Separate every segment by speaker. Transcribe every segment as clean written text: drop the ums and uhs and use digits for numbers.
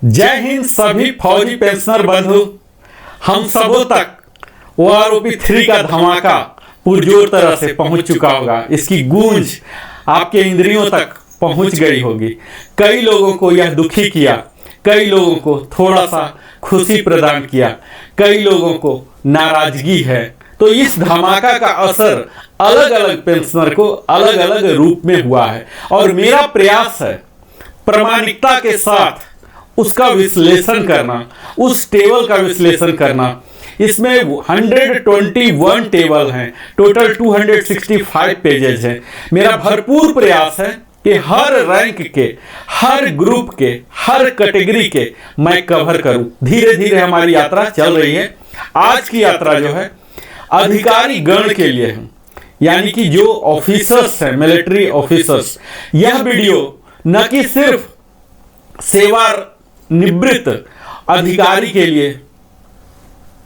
Speaker 1: जय हिंद सभी फौजी पेंशनर बंधु। हम सबों तक ओआरओपी 3 का धमाका पुरजोर तरह से पहुंच चुका होगा। इसकी गूंज आपके इंद्रियों तक पहुंच गई होगी। कई लोगों को यह दुखी किया, कई लोगों को थोड़ा सा खुशी प्रदान किया, कई लोगों को नाराजगी है। तो इस धमाका का असर अलग अलग पेंशनर को अलग अलग रूप में हुआ है और मेरा प्रयास है प्रामाणिकता के साथ उसका विश्लेषण करना, उस टेबल का विश्लेषण करना। इसमें 121 टेबल हैं, टोटल 265 पेजेस हैं। मेरा भरपूर प्रयास है कि हर रैंक के, हर ग्रुप के, हर कैटेगरी के मैं कवर करूं। धीरे धीरे हमारी यात्रा चल रही है। आज की यात्रा जो है अधिकारी गण के लिए है, यानी कि जो ऑफिसर्स हैं, मिलिट्री ऑफिसर्स। यह वीडियो न कि सिर्फ सेवानिवृत्त अधिकारी के लिए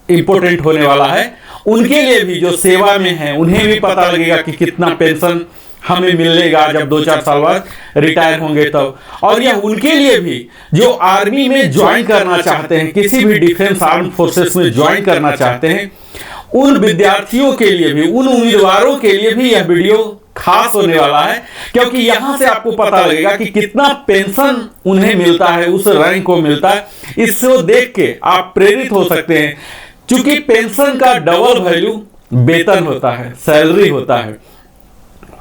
Speaker 1: इंपॉर्टेंट होने वाला है, उनके लिए भी जो सेवा में है उन्हें भी पता लगेगा कि कितना पेंशन हमें मिलेगा जब 2-4 साल बाद रिटायर होंगे तब। और यह उनके लिए भी जो आर्मी में ज्वाइन करना चाहते हैं, किसी भी डिफेंस आर्म फोर्सेस में ज्वाइन करना चाहते हैं, उन विद्यार्थियों के लिए भी, उन उम्मीदवारों के लिए भी यह वीडियो खास होने वाला है। क्योंकि यहां से आपको पता लगेगा कि कितना पेंशन उन्हें मिलता है, उस रैंक को मिलता है। इसको देख के आप प्रेरित हो सकते हैं। चूंकि पेंशन का डबल वैल्यू वेतन होता है, सैलरी होता है।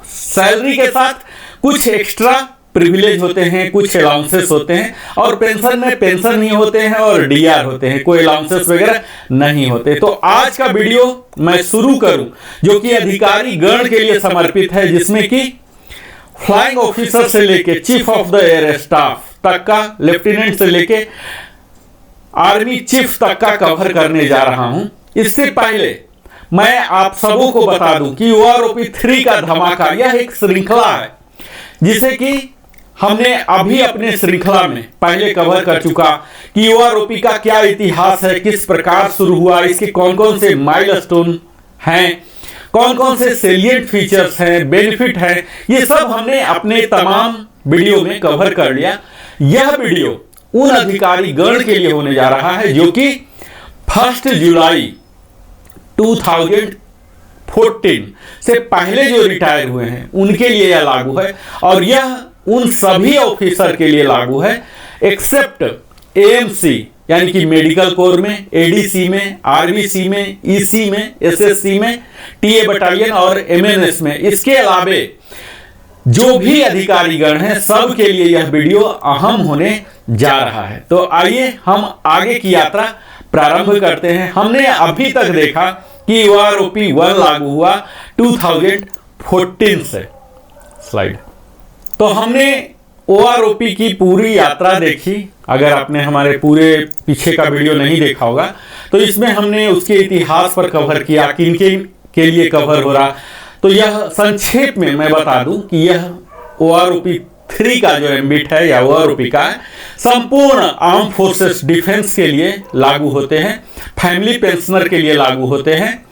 Speaker 1: सैलरी के साथ कुछ एक्स्ट्रा प्रिविलेज होते हैं, कुछ अलाउंसेस होते हैं, और पेंशन में पेंशन ही होते हैं और डीआर होते हैं, कोई अलाउंसेस वगैरह नहीं होते। तो आज का वीडियो मैं शुरू करूं जो कि अधिकारी गण के लिए समर्पित है, जिसमें कि फ्लाइंग ऑफिसर से लेके chief of the air staff तक का, लेफ्टिनेंट से लेके आर्मी चीफ तक का कवर करने जा रहा हूं। इससे पहले मैं आप सबों को बता दूं कि ओआरओपी 3 का धमाका यह एक श्रृंखला है, जिसे कि हमने अभी अपने श्रृंखला में पहले कवर कर चुका कि ओआरओपी का क्या इतिहास है, किस प्रकार शुरू हुआ, इसके कौन कौन से माइलस्टोन हैं, कौन कौन से सेलिएंट फीचर्स हैं, बेनिफिट हैं, ये सब हमने अपने तमाम वीडियो में कवर कर लिया। यह वीडियो उन अधिकारी गण के लिए होने जा रहा है जो कि 1 जुलाई 2014 से पहले जो रिटायर हुए हैं उनके लिए यह लागू है। और यह उन सभी ऑफिसर के लिए लागू है एक्सेप्ट एएमसी, यानी कि मेडिकल कोर में, एडीसी में, आरबीसी में, ईसी में, एसएससी में, टीए बटालियन और एमएनएस में। इसके अलावे जो भी अधिकारी गण हैं सब के लिए यह वीडियो अहम होने जा रहा है। तो आइए हम आगे की यात्रा प्रारंभ करते हैं। हमने अभी तक देखा कि ओआरओपी 1 लागू हुआ 2014 से। स्लाइड। तो हमने ओआरओपी की पूरी यात्रा देखी। अगर आपने हमारे पूरे पीछे का वीडियो नहीं देखा होगा तो इसमें हमने उसके इतिहास पर कवर किया, किन के लिए कवर हो रहा। तो यह संक्षेप में मैं बता दूं कि यह ओआरओपी 3 का जो एम्बिट है या ओआरओपी का है, संपूर्ण आर्म फोर्सेस डिफेंस के लिए लागू होते हैं, फैमिली पेंशनर के लिए लागू होते हैं।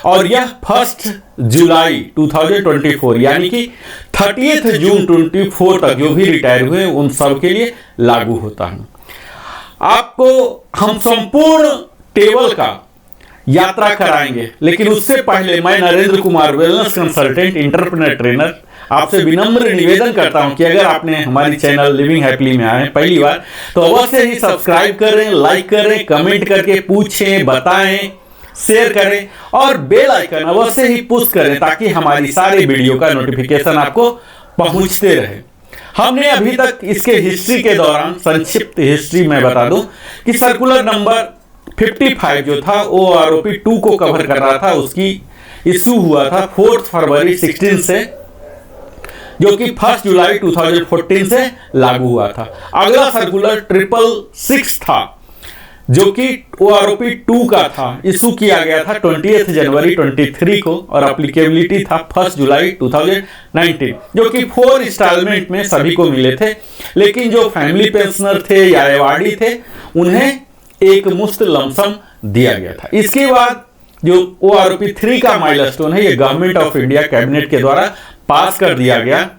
Speaker 1: और यह 1 जुलाई 2024 यानी कि 30 जून 24 तक जो भी रिटायर हुए उन सब के लिए लागू होता है। आपको हम संपूर्ण टेबल का यात्रा कराएंगे, लेकिन उससे पहले मैं Narendra Kumar, wellness consultant, entrepreneur trainer, आपसे विनम्र निवेदन करता हूं कि अगर आपने हमारी चैनल लिविंग हैप्पीली में आए हैं पहली बार तो अवश्य ही सब्सक्राइब करें, लाइक करें, कमेंट करके पूछें, बताएं, शेयर करें और बेल आइकन अवश्य ही पुश करें ताकि हमारी सारे वीडियो का नोटिफिकेशन आपको पहुंचते रहे। हमने अभी तक इसके हिस्ट्री के दौरान, संक्षिप्त हिस्ट्री में बता दूं कि सर्कुलर नंबर 55 जो था ओआरओपी 2 को कवर कर रहा था, उसकी इशू हुआ था 4 फरवरी 16 से, जो कि 1 जुलाई 2014 से लागू हुआ था। अगला सर्कुलर 666 था जो कि ओआरओपी 2 का था, इशू किया गया था 20 जनवरी 23 को और एप्लीकेबिलिटी था 1 जुलाई 2019, जो कि 4 इंस्टॉलमेंट में सभी को मिले थे। लेकिन जो फैमिली पेंशनर थे या एवार्डी थे उन्हें एक मुश्त लमसम दिया गया था। इसके बाद जो ओआरओपी 3 का माइलस्टोन है, ये गवर्नमेंट ऑफ इंडिया कैबिनेट के द्वारा पास कर दिया गया।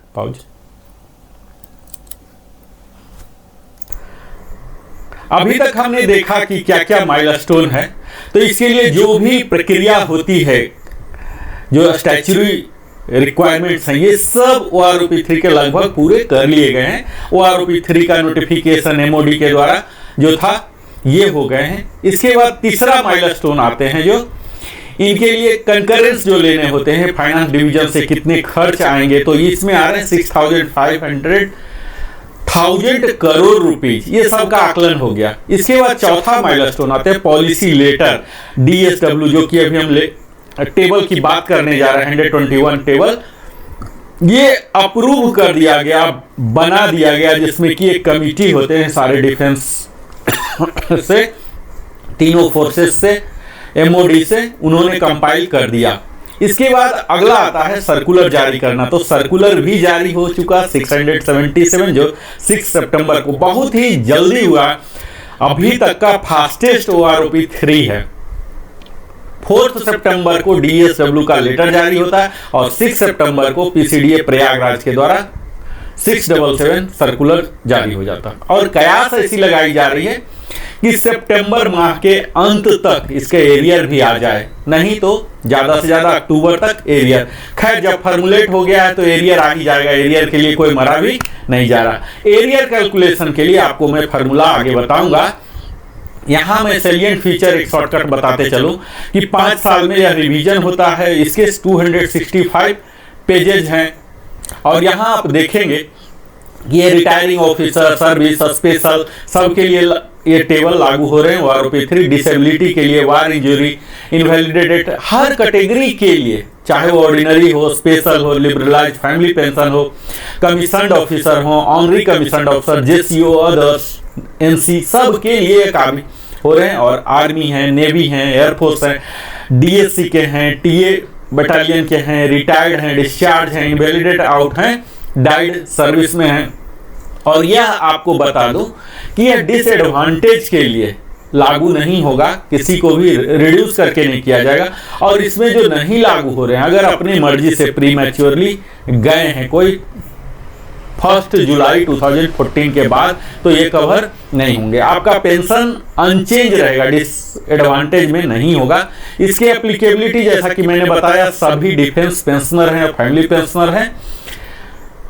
Speaker 1: अभी तक हमने देखा कि क्या क्या माइलस्टोन है। तो इसके लिए जो भी प्रक्रिया होती है, जो स्टैच्यूटरी रिक्वायरमेंट्स हैं, ये सब OROP3 के लगभग पूरे कर लिए गए हैं। OROP3 का नोटिफिकेशन MOD के द्वारा जो था ये हो गए हैं। इसके बाद तीसरा माइलस्टोन आते हैं, जो इनके लिए कंकरेंस जो लेने होते हैं फाइनेंस डिवीजन से, कितने खर्च आएंगे, तो इसमें आ रहे हैं 6,500 करोड़ रुपीज, ये सब का आकलन हो गया। इसके बाद चौथा माइलस्टोन आता है पॉलिसी लेटर DSW, जो कि अभी हम टेबल की बात करने जा रहे हैं, 121 टेबल, ये अप्रूव कर दिया गया, बना दिया गया, जिसमें कि एक कमिटी होते हैं सारे डिफेंस से, तीनों फोर्सेस से, MOD से, उन्होंने कंपाइल कर दिया। इसके बाद अगला आता है सर्कुलर जारी करना। तो सर्कुलर भी जारी हो चुका 677, जो 6 सितंबर को, बहुत ही जल्दी हुआ। अभी तक का फास्टेस्ट OROP3 है। 4 सितंबर को DSW का लेटर जारी होता है और 6 सितंबर को PCDA प्रयागराज के द्वारा 677 सर्कुलर जारी हो जाता है। और कयास ऐसी लगाई जा रही है कि सितंबर माह के अंत तक इसके एरियर भी आ जाए, नहीं तो ज्यादा से ज्यादा अक्टूबर तक एरियर। खैर, जब फॉर्मुलेट हो गया है तो एरियर आ ही जाएगा, एरियर के लिए कोई मरा भी नहीं जा रहा। एरियर कैलकुलेशन के लिए आपको मैं फॉर्मूला आगे बताऊंगा। यहां मैं सेलिएंट फीचर एक शॉर्टकट बताते चलूं कि 5 साल में यह रिवीजन होता है। इसके 265 पेजेज हैं और यहां आप देखेंगे ये रिटायरिंग ऑफिसर, सर्विस, स्पेशल, सबके लिए ये टेबल लागू हो रहे हैं। OROP3 डिसेबिलिटी के लिए, वार इंजरी, इनवैलिडेटेड, हर कैटेगरी के लिए, चाहे वो ऑर्डिनरी हो, स्पेशल हो, लिबरलाइज फैमिली पेंशन हो, कमीशन्ड ऑफिसर हो, honorary commissioned officer, JCO, others, NC, सब के लिए काबिल हो रहे हैं। और आर्मी है, नेवी है, एयरफोर्स है, DSC के हैं, TA बटालियन के हैं, रिटायर्ड हैं, डिस्चार्ज हैं, इनवैलिडेट आउट हैं, डाइड सर्विस में हैं। और यह आपको बता दूं कि यह डिसएडवांटेज के लिए लागू नहीं होगा, किसी को भी रिड्यूस करके नहीं किया जाएगा। और इसमें जो नहीं लागू हो रहे हैं, अगर अपनी मर्जी से प्रीमैच्योरली गए हैं कोई 1 जुलाई 2014 के बाद, तो ये कवर नहीं होंगे। आपका पेंशन अनचेंज रहेगा, डिसएडवांटेज में नहीं होगा। इसकी एप्लीकेबिलिटी जैसा कि मैंने बताया, सभी डिफेंस पेंशनर हैं, फैमिली पेंशनर हैं।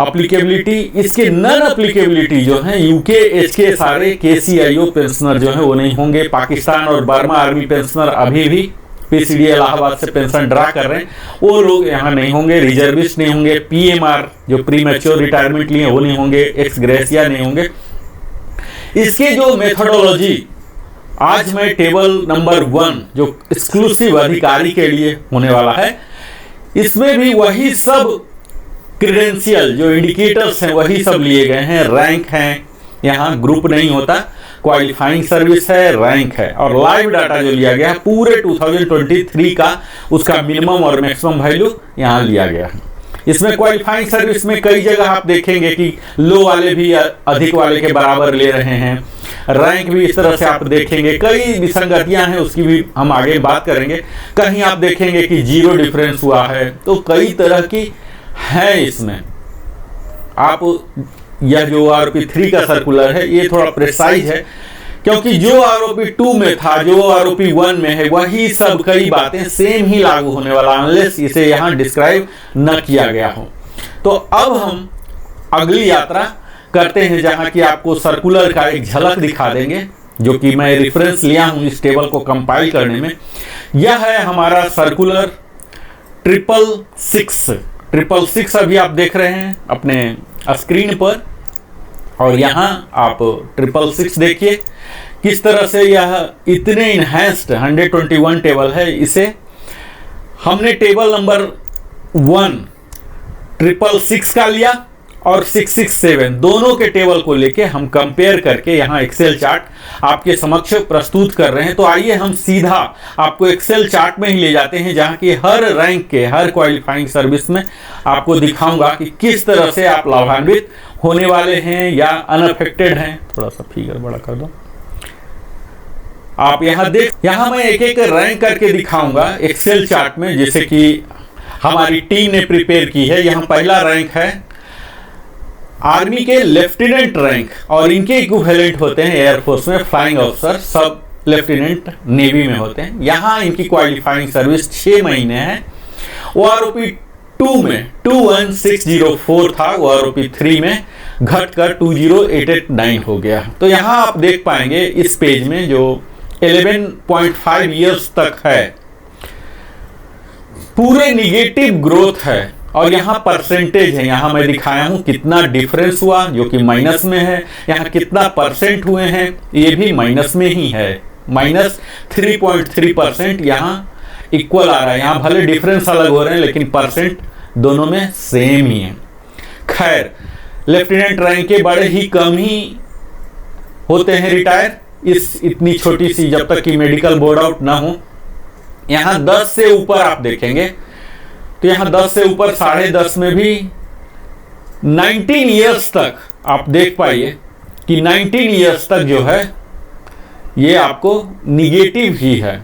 Speaker 1: अप्लीकेबिलिटी, इसके नन अप्लीकेबिलिटी जो है UK, HK, सारे KCIO पेंशनर जो है वो नहीं होंगे। पाकिस्तान और बर्मा आर्मी पेंशनर अभी भी PCDA इलाहाबाद से पेंशन ड्रा कर रहे हैं, वो लोग यहाँ नहीं होंगे। रिजर्विस्ट नहीं होंगे। PMR जो प्री मैच्योर रिटायरमेंट लिए वो नहीं होंगे। एक्स ग्रेसिया नहीं होंगे। इसके जो मेथोडोलॉजी, आज मैं टेबल नंबर 1 जो एक्सक्लूसिव अधिकारी के लिए होने वाला है, इसमें भी वही सब क्रेडेंशियल जो इंडिकेटर्स हैं वही सब लिए गए हैं। रैंक हैं, यहाँ ग्रुप नहीं होता, क्वालिफाइंग सर्विस है, रैंक है। और लाइव डाटा जो लिया गया है पूरे 2023 का, उसका मिनिमम और मैक्सिमम वैल्यू यहाँ लिया गया है। इसमें क्वालिफाइंग सर्विस में कई जगह आप देखेंगे कि लो वाले भी अधिक वाले के बराबर ले रहे हैं। रैंक भी इस तरह से आप देखेंगे, कई विसंगतियां हैं, उसकी भी हम आगे बात करेंगे। कहीं आप देखेंगे कि 0 डिफरेंस हुआ है, तो कई तरह की है इसमें। आप यह जो OROP3 का सर्कुलर है ये थोड़ा प्रिसाइज है, क्योंकि जो OROP2 में था, जो OROP1 में है, वही सब कई बातें सेम ही लागू होने वाला, अनलेस इसे यहाँ डिस्क्राइब न किया गया हो। तो अब हम अगली यात्रा करते हैं, जहाँ की आपको सर्कुलर का एक झलक दिखा देंगे, जो कि मैं रेफरेंस लिया हूँ इस टेबल को कंपाइल करने में। यह है हमारा सर्कुलर 666 अभी आप देख रहे हैं अपने स्क्रीन पर। और यहाँ आप 666 देखिए किस तरह से यह इतने इनहैंस्ड 121 टेबल है। इसे हमने टेबल नंबर 1 666 का लिया और 667 दोनों के टेबल को लेके हम कंपेयर करके यहाँ एक्सेल चार्ट आपके समक्ष प्रस्तुत कर रहे हैं। तो आइए हम सीधा आपको एक्सेल चार्ट में ही ले जाते हैं, जहाँ की हर रैंक के, हर क्वालिफाइंग सर्विस में आपको दिखाऊंगा कि किस तरह से आप लाभान्वित होने वाले हैं या अनअफेक्टेड हैं। थोड़ा सा फिगर बड़ा कर दो आप। यहाँ मैं एक एक रैंक करके दिखाऊंगा एक्सेल चार्ट में, जैसे कि हमारी टीम ने प्रिपेयर की है। यहाँ पहला रैंक है आर्मी के लेफ्टिनेंट रैंक और इनके इक्विवेलेंट होते हैं एयरफोर्स में फ्लाइंग ऑफिसर, सब लेफ्टिनेंट नेवी में होते हैं। यहाँ इनकी क्वालिफाइंग सर्विस 6 महीने है। OROP 2 में 21604 था, OROP 3 में घटकर 20889 हो गया। तो यहाँ आप देख पाएंगे इस पेज में जो 11.5 इयर्स तक है पूरे निगेटिव ग्रोथ है, और यहाँ परसेंटेज है, यहाँ मैं दिखाया हूं कितना डिफरेंस हुआ जो कि माइनस में है, यहाँ कितना परसेंट हुए हैं ये भी माइनस में ही है, -3.3% यहाँ इक्वल आ रहा है। यहाँ भले डिफरेंस अलग हो रहे हैं लेकिन परसेंट दोनों में सेम ही है। खैर, लेफ्टिनेंट रैंक के बड़े ही कम ही होते हैं रिटायर, इस इतनी छोटी सी जब तक कि मेडिकल बोर्ड आउट ना हो। यहाँ 10 से ऊपर आप देखेंगे तो यहाँ 10 से ऊपर 10.5 में भी 19 इयर्स तक आप देख पाइए कि 19 इयर्स तक जो है ये आपको निगेटिव ही है।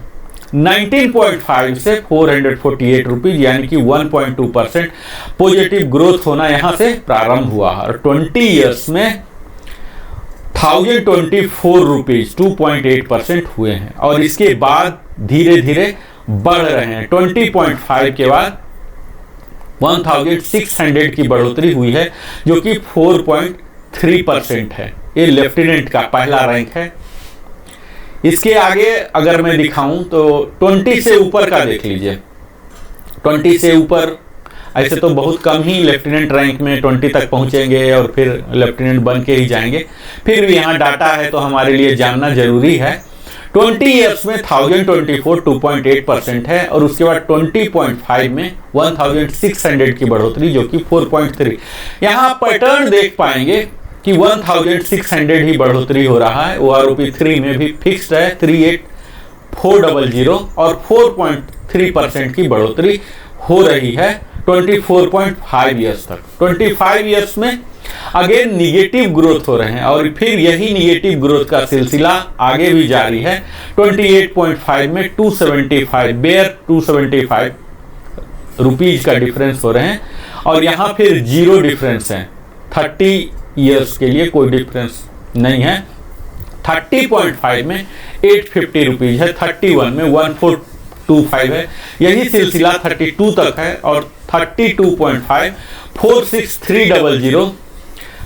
Speaker 1: 19.5 से 448 रुपीज यानी कि 1.2% पॉजिटिव ग्रोथ होना यहां से प्रारंभ हुआ, और 20 इयर्स में 1024 रुपीज 2.8% हुए हैं, और इसके बाद धीरे धीरे बढ़ रहे हैं। 20.5 के बाद 1600 की बढ़ोतरी हुई है जो कि 4.3% है। ये लेफ्टिनेंट का पहला रैंक है। इसके आगे अगर मैं दिखाऊं तो 20 से ऊपर का देख लीजिए। 20 से ऊपर ऐसे तो बहुत कम ही लेफ्टिनेंट रैंक में 20 तक पहुंचेंगे और फिर लेफ्टिनेंट बन के ही जाएंगे, फिर भी यहाँ डाटा है तो हमारे लिए जानना जरूरी है। 20 इयर्स में 1024 2.8% है, और उसके बाद 20.5 में 1600 की बढ़ोतरी जो कि 4.3। यहाँ पैटर्न देख पाएंगे कि 1600 ही बढ़ोतरी हो रहा है। OROP 3 में भी फिक्स्ड है 38400 और 4.3% की बढ़ोतरी हो रही है 24.5 इयर्स तक। 25 इयर्स में अगेन निगेटिव ग्रोथ हो रहे हैं, और फिर यही निगेटिव ग्रोथ का सिलसिला आगे भी जारी है। 28.5 में 275 बेयर 275 रुपीज का डिफरेंस हो रहे हैं, और यहाँ फिर जीरो डिफरेंस है। 30 इयर्स के लिए कोई डिफरेंस नहीं है। 30.5 में 850 रुपीज है, 31 में 1425 है, यही सिलसिला 32 तक है, और 32.5 46300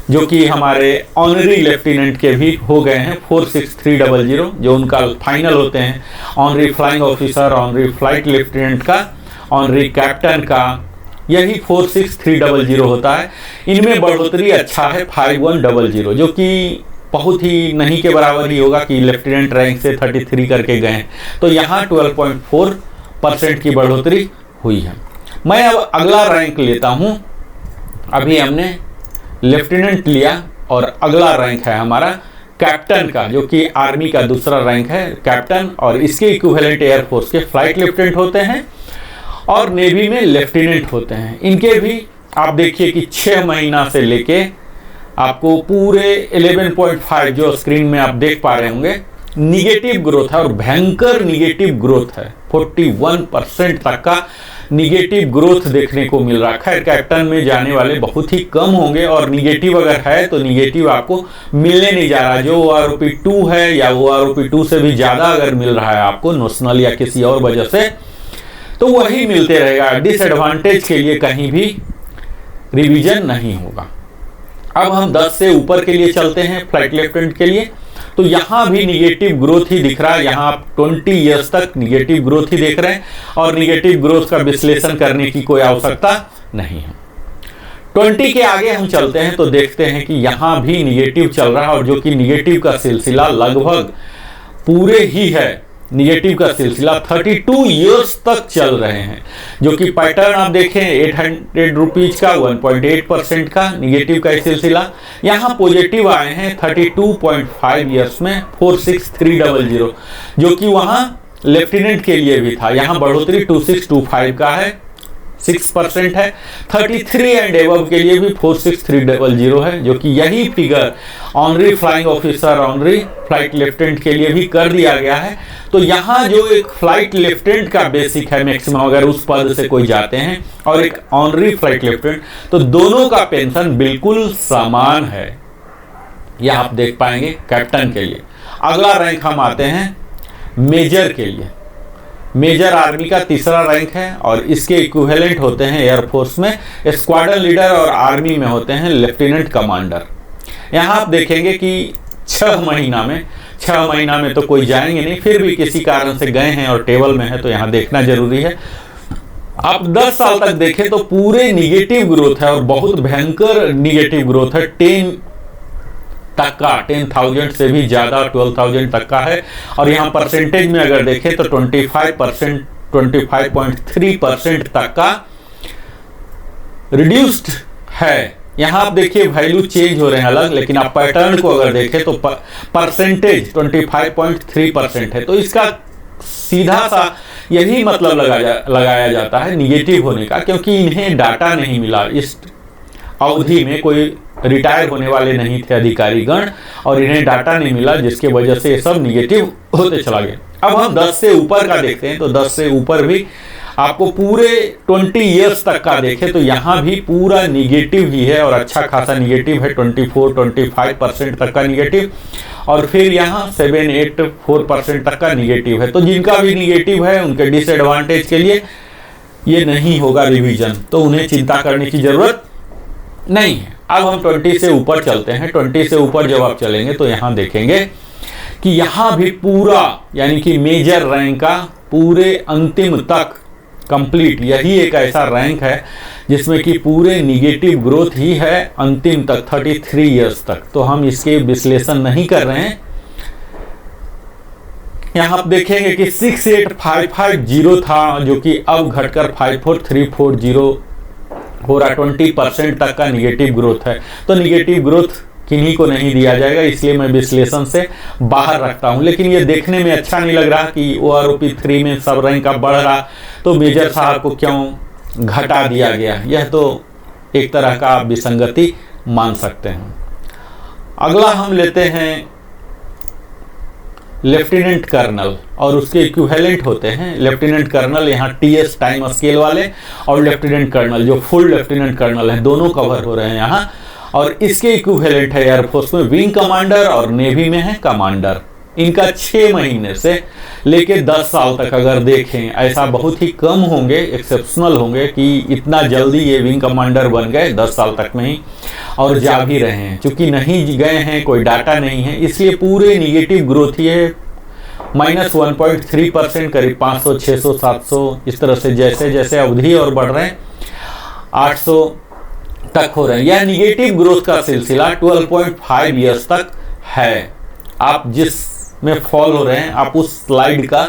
Speaker 1: जो कि हमारे ऑनरी लेफ्टिनेंट के भी हो गए हैं 46300 जो उनका फाइनल होते हैं। Honorary flying officer, honorary flight lieutenant का, ऑनरी कैप्टन का, यही 46300 होता है। इनमें बढ़ोतरी अच्छा है 5100 जो कि बहुत ही नहीं के बराबर ही होगा कि लेफ्टिनेंट रैंक से 33 करके गए, तो यहाँ 12.4% की बढ़ोतरी हुई है। मैं अब अगला रैंक लेता हूँ। अभी हमने लेफ्टिनेंट लिया और अगला रैंक है हमारा कैप्टन का, जो कि आर्मी का दूसरा रैंक है कैप्टन, और इसके इक्विवेलेंट एयरफोर्स के फ्लाइट लेफ्टिनेंट होते हैं और नेवी में लेफ्टिनेंट होते हैं। इनके भी आप देखिए कि 6 महीना से लेके आपको पूरे 11.5 जो स्क्रीन में आप देख पा रहे होंगे निगेटिव ग्रोथ है, और भयंकर निगेटिव ग्रोथ है। 41% तक का निगेटिव ग्रोथ देखने को मिल रहा है। खैर, कैप्टन में जाने वाले बहुत ही कम होंगे, और निगेटिव अगर है तो निगेटिव आपको मिलने नहीं जा रहा। जो OROP 2 है या OROP 2 से भी ज़्यादा अगर मिल रहा है आपको नोशनल या किसी और वजह से, तो वही मिलते रहेगा। डिसएडवांटेज के लिए कहीं भी रिवीजन नहीं होगा। अब हम 10 से ऊपर के लिए चलते हैं फ्लाइट लेफ्टिनेंट के लिए, तो यहाँ भी निगेटिव ग्रोथ ही दिख रहा है। यहाँ आप 20 इयर्स तक निगेटिव ग्रोथ ही देख रहे हैं, और निगेटिव ग्रोथ का विश्लेषण करने की कोई आवश्यकता नहीं है। 20 के आगे हम चलते हैं तो देखते हैं कि यहाँ भी निगेटिव चल रहा है, और जो कि निगेटिव का सिलसिला लगभग पूरे ही है। निगेटिव का सिलसिला 32 इयर्स तक चल रहे हैं, जो कि पैटर्न आप देखें 800 रुपीज का 1.8% का निगेटिव का सिलसिला। यहाँ पॉजिटिव आए हैं 32.5 इयर्स में 46300 जो कि वहाँ लेफ्टिनेंट के लिए भी था। यहाँ बढ़ोतरी 2625 का है 6% है। 33 एंड एबव के लिए भी 46300 है, जो कि यही figure honorary flying officer, honorary flight lieutenant के लिए भी कर दिया गया है। तो यहाँ जो एक फ्लाइट लेफ्टिनेंट का बेसिक है मैक्सिमम, अगर उस पद से कोई जाते हैं, और एक ऑनरी फ्लाइट लेफ्टिनेंट, तो दोनों का पेंशन बिल्कुल समान है। यह आप देख पाएंगे कैप्टन के लिए। अगला रैंक हम आते हैं मेजर के लिए। मेजर आर्मी का तीसरा रैंक है और इसके इक्विवेलेंट होते हैं एयरफोर्स में स्क्वाड्रन लीडर और आर्मी में होते हैं लेफ्टिनेंट कमांडर। यहाँ आप देखेंगे कि 6 महीना में तो कोई जाएंगे नहीं, फिर भी किसी कारण से गए हैं और टेबल में है तो यहाँ देखना जरूरी है। आप 10 साल तक देखें तो पूरे निगेटिव ग्रोथ है और बहुत भयंकर निगेटिव ग्रोथ है। 10,000 से भी ज्यादा 12,000 तक का है। और यहाँ परसेंटेज में अगर देखें तो 25%, 25.3% तक का रिड्यूस्ड है। यहाँ आप देखिए वैल्यू चेंज हो रहे हैं अलग, लेकिन आप पैटर्न को अगर देखें तो परसेंटेज 25.3% है। तो इसका सीधा सा यही मतलब लगाया जाता है निगेटिव होने का, क्योंकि इन्हें डाटा नहीं मिला। इस अवधि में कोई रिटायर होने वाले नहीं थे अधिकारी गण और इन्हें डाटा नहीं मिला, जिसके वजह से ये सब निगेटिव होते चला गया। अब हम 10 से ऊपर का देखते हैं तो 10 से ऊपर भी आपको पूरे 20 ईयर्स तक का देखें तो यहाँ भी पूरा निगेटिव ही है और अच्छा खासा निगेटिव है। 24-25% तक का निगेटिव, और फिर यहाँ 7-8-4% तक का निगेटिव है। तो जिनका भी निगेटिव है उनके डिसएडवांटेज के लिए ये नहीं होगा रिवीजन, तो उन्हें चिंता करने की जरूरत नहीं है। अब हम 20 से ऊपर चलते हैं। 20 से ऊपर जब आप चलेंगे तो यहाँ देखेंगे कि यहाँ भी पूरा यानी कि मेजर रैंक का पूरे अंतिम तक कंप्लीट, यही एक ऐसा रैंक है जिसमें कि पूरे निगेटिव ग्रोथ ही है अंतिम तक 33 इयर्स तक। तो हम इसके विश्लेषण नहीं कर रहे हैं। यहाँ आप देखेंगे कि 68,550 था, जो कि अब घटकर 54,340 हो रहा। 20% तक का निगेटिव ग्रोथ है। तो निगेटिव ग्रोथ किन्हीं को नहीं दिया जाएगा, इसलिए मैं विश्लेषण से बाहर रखता हूं। लेकिन ये देखने में अच्छा नहीं लग रहा कि OROP 3 में सब रैंक का बढ़ रहा, तो मेजर साहब को क्यों घटा दिया गया। यह तो एक तरह का आप विसंगति मान सकते हैं। अगला हम लेते हैं लेफ्टिनेंट कर्नल, और उसके इक्विवेलेंट होते हैं लेफ्टिनेंट कर्नल। यहाँ TS टाइम स्केल वाले और लेफ्टिनेंट कर्नल जो फुल लेफ्टिनेंट कर्नल है, दोनों कवर हो रहे हैं यहाँ। और इसके इक्विवेलेंट है एयरफोर्स में विंग कमांडर और नेवी में है कमांडर। इनका 6 महीने से लेके 10 साल तक अगर देखें, ऐसा बहुत ही कम होंगे, एक्सेप्शनल होंगे कि इतना जल्दी ये विंग कमांडर बन गए 10 साल तक में ही, और जा भी रहे हैं। चूंकि नहीं गए हैं, कोई डाटा नहीं है, इसलिए पूरे निगेटिव ग्रोथ ही है। -1.3%, करीब 500, 600, 700 इस तरह से जैसे जैसे अवधि और बढ़ रहे हैं 800 तक हो रहे हैं। यह निगेटिव ग्रोथ का सिलसिला 12.5 ईयर्स तक है। आप जिस में फॉल हो रहे हैं आप उस स्लाइड का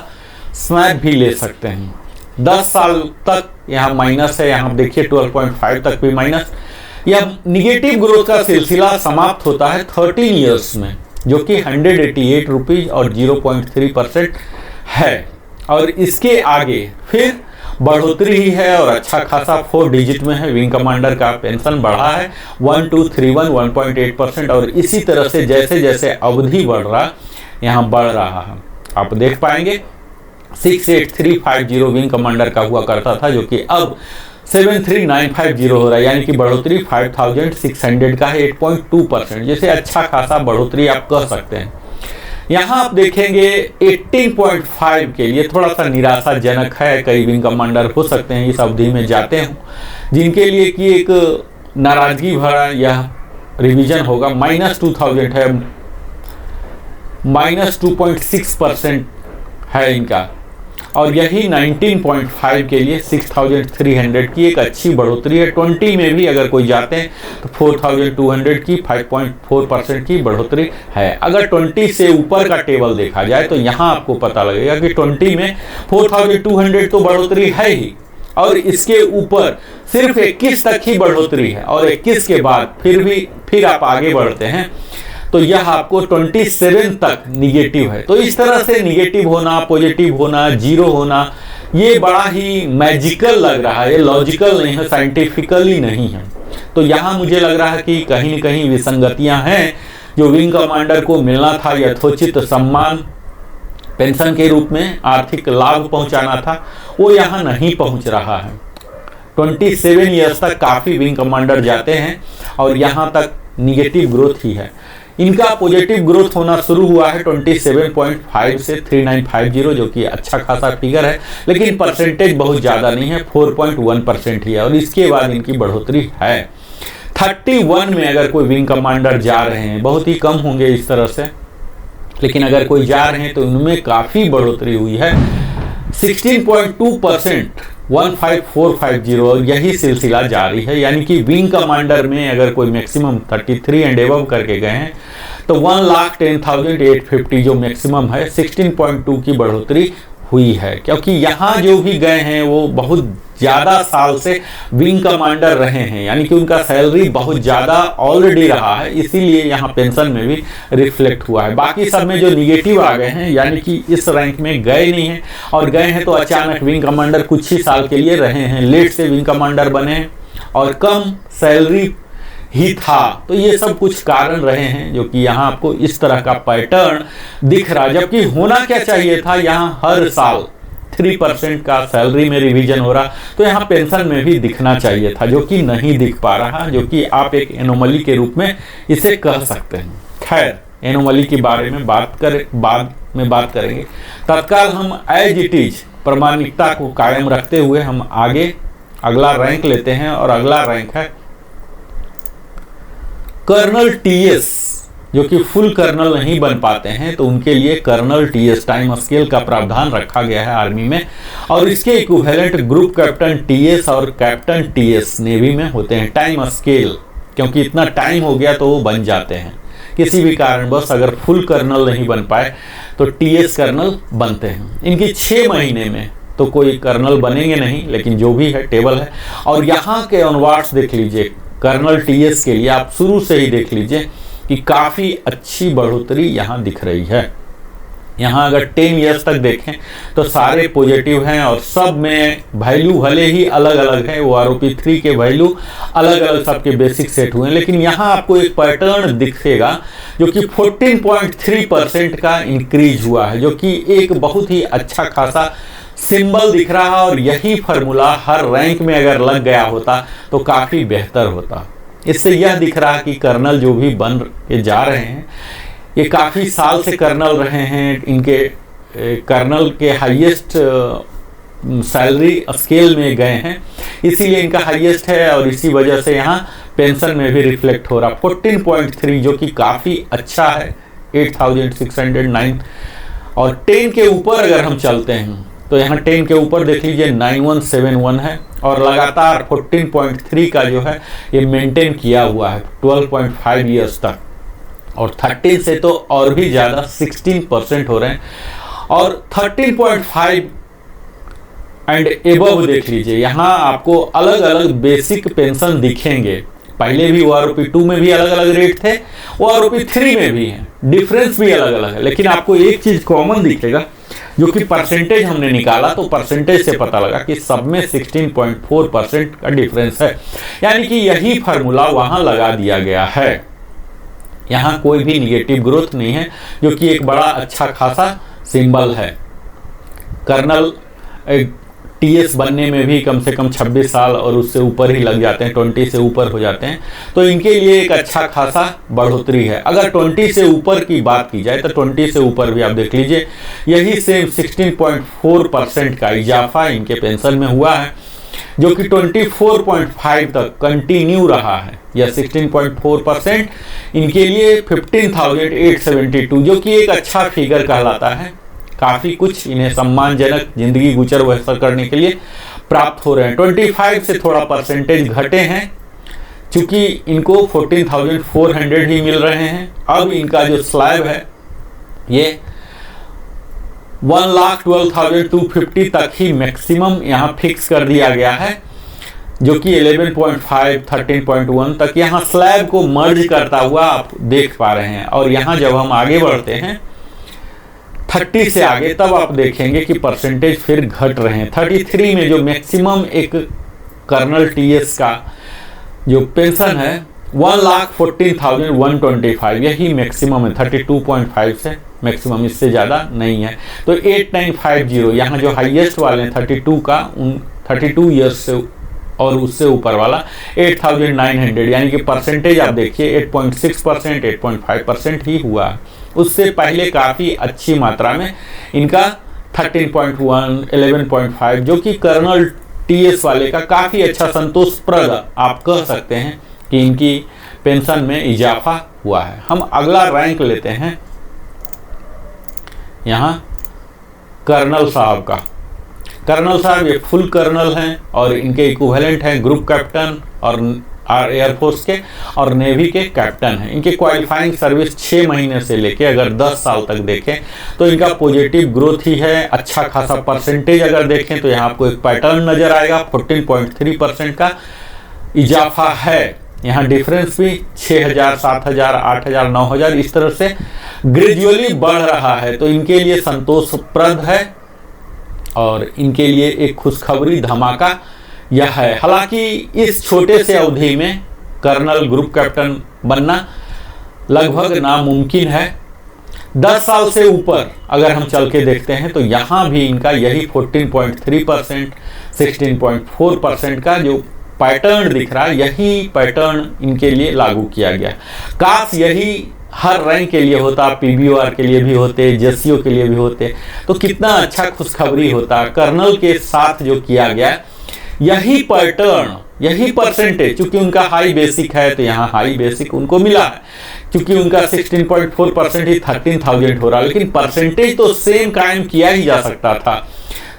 Speaker 1: स्नैप भी ले सकते हैं। 10 साल तक यहाँ माइनस है, यहाँ देखिए 12.5 तक भी माइनस। यह निगेटिव ग्रोथ का सिलसिला समाप्त होता है 13 ईयर्स में, जो कि 188 रुपीज और 0.3% है। और इसके आगे फिर बढ़ोतरी ही है और अच्छा खासा 4 डिजिट में है। विंग कमांडर का पेंशन बढ़ा है 1231 1.8%, और इसी तरह से जैसे जैसे अवधि बढ़ रहा यहाँ बढ़ रहा है। आप देख पाएंगे 68350 विंग कमांडर का हुआ करता था, जो कि अब 73950 हो रहा है, यानी कि बढ़ोतरी 5600 का है, 8.2%, जैसे अच्छा खासा बढ़ोतरी आप कह सकते हैं। यहाँ आप देखेंगे 18.5 के लिए थोड़ा सा निराशाजनक है। कई विंग कमांडर हो सकते हैं इस अवधि में जाते हों, जिनके लिए कि एक नाराजगी भरा यह रिवीजन होगा। -2000 है, -2.6% है इनका। और यही 19.5 के लिए 6300 की एक अच्छी बढ़ोतरी है। 20 में भी अगर कोई जाते हैं तो 4200 की 5.4% की बढ़ोतरी है। अगर 20 से ऊपर का टेबल देखा जाए तो यहाँ आपको पता लगेगा कि 20 में 4200 तो बढ़ोतरी है ही, और इसके ऊपर सिर्फ 21 तक ही बढ़ोतरी है, और 21 के बाद फिर आप आगे बढ़ते हैं तो यह आपको 27 तक निगेटिव है। तो इस तरह से निगेटिव होना, पॉजिटिव होना, जीरो होना, ये बड़ा ही मैजिकल लग रहा है, ये लॉजिकल नहीं है, साइंटिफिकली नहीं है। तो यहाँ मुझे लग रहा है कि कहीं न कहीं विसंगतियां हैं। जो विंग कमांडर को मिलना था यथोचित सम्मान, पेंशन के रूप में आर्थिक लाभ पहुंचाना था, वो यहाँ नहीं पहुंच रहा है। 27 ईयर्स तक काफ़ी विंग कमांडर जाते हैं और यहाँ तक निगेटिव ग्रोथ ही है। इनका पॉजिटिव ग्रोथ होना शुरू हुआ है 27.5 से 3950, जो कि अच्छा खासा फिगर है, लेकिन परसेंटेज बहुत ज़्यादा नहीं है, 4.1% ही है। और इसके बाद इनकी बढ़ोतरी है 31 में। अगर कोई विंग कमांडर जा रहे हैं, बहुत ही कम होंगे इस तरह से, लेकिन अगर कोई जा रहे हैं तो उनमें काफ़ी बढ़ोतरी हुई है 16.2%, 15450। यही सिलसिला जारी है। यानी कि विंग कमांडर में अगर कोई मैक्सिमम 33 एंड एबव करके गए हैं तो 1,10,850 जो मैक्सिमम है, 16.2 की बढ़ोतरी हुई है। क्योंकि यहाँ जो भी गए हैं वो बहुत ज़्यादा साल से विंग कमांडर रहे हैं, यानी कि उनका सैलरी बहुत ज़्यादा ऑलरेडी रहा है, इसीलिए यहाँ पेंशन में भी रिफ्लेक्ट हुआ है। बाकी सब में जो निगेटिव आ गए हैं, यानी कि इस रैंक में गए नहीं हैं, और गए हैं तो अचानक विंग कमांडर कुछ ही साल के लिए रहे हैं, लेट से विंग कमांडर बने हैं और कम सैलरी ही था। तो ये सब कुछ कारण रहे हैं जो कि यहाँ आपको इस तरह का पैटर्न दिख रहा है। जबकि होना क्या चाहिए था, यहाँ हर साल 3% का सैलरी में रिवीजन हो रहा, तो यहाँ पेंशन में भी दिखना चाहिए था, जो कि नहीं दिख पा रहा, जो कि आप एक एनोमली के रूप में इसे कह सकते हैं। खैर, एनोमली के बारे में बाद में बात करेंगे। तत्काल हम एज इट इज प्रामाणिकता को कायम रखते हुए हम आगे अगला रैंक लेते हैं, और अगला रैंक है कर्नल टीएस, जो कि फुल कर्नल नहीं बन पाते हैं, तो उनके लिए कर्नल टीएस टाइम स्केल का प्रावधान रखा गया है आर्मी में, और इसके इक्विवेलेंट ग्रुप कैप्टन टीएस और कैप्टन टीएस नेवी में होते हैं। टाइम स्केल, क्योंकि इतना टाइम हो गया तो वो बन जाते हैं, किसी भी कारणवश अगर फुल कर्नल नहीं बन पाए तो टीएस कर्नल बनते हैं। इनकी 6 महीने में तो कोई कर्नल बनेंगे नहीं, लेकिन जो भी है टेबल है। और यहाँ के ऑनवर्ड्स देख लीजिए, कर्नल टीएस के लिए आप शुरू से ही देख लीजिए कि काफ़ी अच्छी बढ़ोतरी यहाँ दिख रही है। यहाँ अगर 10 ईयर्स तक देखें तो सारे पॉजिटिव हैं, और सब में वैल्यू भले ही अलग अलग है, वो ROP3 के वैल्यू अलग अलग सबके बेसिक सेट हुए हैं, लेकिन यहाँ आपको एक पैटर्न दिखेगा जो कि 14.3% का इंक्रीज हुआ है, जो कि एक बहुत ही अच्छा खासा सिंबल दिख रहा है। और यही फार्मूला हर रैंक में अगर लग गया होता तो काफ़ी बेहतर होता। इससे यह दिख रहा कि कर्नल जो भी बन के जा रहे हैं, ये काफ़ी साल से कर्नल रहे हैं, इनके कर्नल के हाईएस्ट सैलरी स्केल में गए हैं, इसीलिए इनका हाईएस्ट है, और इसी वजह से यहाँ पेंशन में भी रिफ्लेक्ट हो रहा। 14.3 जो कि काफ़ी अच्छा है, 8,609। और 10 के ऊपर अगर हम चलते हैं तो यहाँ 10 के ऊपर देख लीजिए 9171 है, और लगातार 14.3 का जो है ये मेंटेन किया हुआ है 12.5 ईयर्स तक, और 13 से तो और भी ज़्यादा 16% हो रहे हैं। और 13.5 एंड एबव देख लीजिए, यहाँ आपको अलग अलग बेसिक पेंशन दिखेंगे। पहले भी OROP2 में भी अलग अलग रेट थे, OROP3 में भी है, डिफरेंस भी अलग अलग है, लेकिन आपको एक चीज़ कॉमन दिखेगा, जो कि परसेंटेज हमने निकाला तो परसेंटेज से पता लगा कि सब में 16.4% का डिफरेंस है। यानी कि यही फार्मूला वहाँ लगा दिया गया है। यहाँ कोई भी निगेटिव ग्रोथ नहीं है, जो कि एक बड़ा अच्छा खासा सिंबल है। कर्नल टीएस बनने में भी कम से कम 26 साल और उससे ऊपर ही लग जाते हैं, 20 से ऊपर हो जाते हैं, तो इनके लिए एक अच्छा खासा बढ़ोतरी है। अगर 20 से ऊपर की बात की जाए तो 20 से ऊपर भी आप देख लीजिए, यही सेम 16.4% का इजाफा इनके पेंशन में हुआ है, जो कि 24.5 तक कंटिन्यू रहा है। यह 16.4% इनके लिए 15,872, जो कि एक अच्छा फिगर कहलाता है। काफ़ी कुछ इन्हें सम्मानजनक जिंदगी गुजर बसर करने के लिए प्राप्त हो रहे हैं। 25 से थोड़ा परसेंटेज घटे हैं, चूँकि इनको 14,400 ही मिल रहे हैं। अब इनका जो स्लैब है ये 1,12,250 तक ही मैक्सिमम यहाँ फिक्स कर दिया गया है, जो कि 11.5 13.1 तक यहाँ स्लैब को मर्ज करता हुआ आप देख पा रहे हैं। और यहाँ जब हम आगे बढ़ते हैं 30 से आगे तब आप देखेंगे कि परसेंटेज फिर घट रहे हैं। 33 में जो मैक्सिमम एक कर्नल टीएस का जो पेंशन है 1,14,125 यही मैक्सिमम है। 32.5 से मैक्सिमम, इससे ज़्यादा नहीं है। तो 8950 यहाँ जो हाईएस्ट वाले हैं 32 का, उन 32 ईयर्स से और उससे ऊपर वाला 8,900, यानी कि परसेंटेज आप देखिए 8.6%, 8.5% ही हुआ। उससे पहले काफ़ी अच्छी मात्रा में इनका 13.1, 11.5 जो कि कर्नल टीएस वाले का काफ़ी अच्छा संतोषप्रद आप कह सकते हैं कि इनकी पेंशन में इजाफा हुआ है। हम अगला रैंक लेते हैं यहाँ कर्नल साहब का। कर्नल साहब ये फुल कर्नल हैं और इनके इक्विवेलेंट हैं ग्रुप कैप्टन और एयरफोर्स के और नेवी के कैप्टन हैं। इनके क्वालिफाइंग सर्विस 6 महीने से लेके अगर 10 साल तक देखें तो इनका पॉजिटिव ग्रोथ ही है। अच्छा खासा परसेंटेज अगर देखें तो यहाँ आपको एक पैटर्न नजर आएगा, 14.3% का इजाफा है। यहाँ डिफरेंस भी 6,000, 7,000, 8,000, 9,000 इस तरह से ग्रेजुअली बढ़ रहा है। तो इनके लिए संतोषप्रद है और इनके लिए एक खुशखबरी धमाका यह है। हालांकि इस छोटे से अवधि में कर्नल ग्रुप कैप्टन बनना लगभग नामुमकिन है। 10 साल से ऊपर अगर हम चल के देखते हैं तो यहाँ भी इनका यही 14.3%, 16.4% का जो पैटर्न दिख रहा है, यही पैटर्न इनके लिए लागू किया गया। काश यही हर रैंक के लिए होता, पीबीओआर के लिए भी होते, जेसीओ के लिए भी होते, तो कितना अच्छा खुशखबरी होता। कर्नल के साथ जो किया गया यही पैटर्न, यही परसेंटेज, चूंकि उनका हाई बेसिक है तो यहाँ हाई बेसिक उनको मिला है, क्योंकि उनका 16.4% ही 13,000 हो रहा, लेकिन परसेंटेज तो सेम कायम किया ही जा सकता था।